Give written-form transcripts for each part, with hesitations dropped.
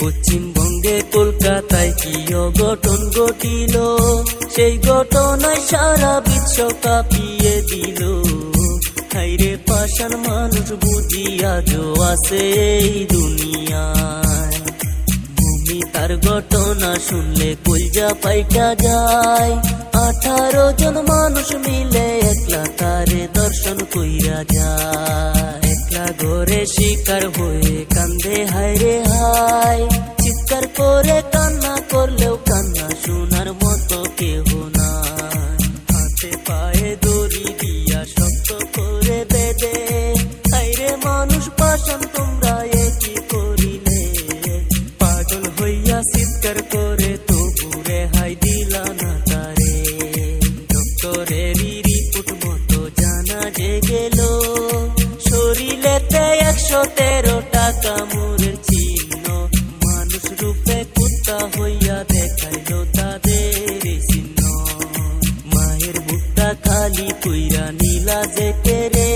পশ্চিমবঙ্গে কলকাতায় কি অঘটন ঘটিল, সেই ঘটনায় সারা বিশ্ব কাঁপিয়ে দিল। হাইরে পাষাণ মানুষ বুঝি আজও আছে এই দুনিয়ায়। তার ঘটনা শুনলে কলজা পাইটা যায়। 18 জন মানুষ মিলে একলা তারে দর্শন কইরা যায়। একলা ঘরে শিকার হয়ে কান্দে হায়রে হায়। চিৎকার করে কান্না করলেও কান্না শোনার মতো কেহ নাই। হাতে পায়ে দড়ি দিয়া শক্ত করে বেঁধে, হায়রে মানুষ পাষাণ তোমরা একই করিলে। পাগল হইয়া চিৎকার করে তবু রেহাই দিলা না তারে। ডক্টরেরই রিপোর্ট মতো জানা যে গেল, শরীরেতে 113 টাকা মুরের চিহ্ন। মানুষ রূপে কুত্তা হইয়া দেখাইল তাদের চিহ্ন। মায়ের বুকটা খালি কইরা নীলা যে কেরে,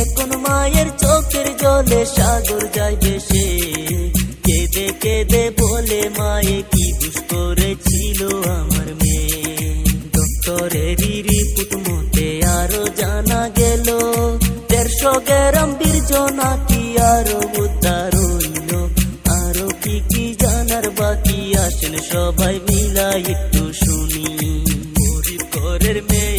এখন মায়ের চোখের জলে সাগর যায় ভেসে। কেঁদে কেঁদে বলে মায়ে কি দুষ করেছিল আমার মেয়ে। ডক্টরেরই রিপোর্ট মতে আরো জানা গেল, 150 গ্রাম বীর্য নাকি আরো উদ্ধার হইল। আরো কি কি জানার বাকি, আসেন সবাই মিলা একটু শুনি। গরিব ঘরের মেয়ে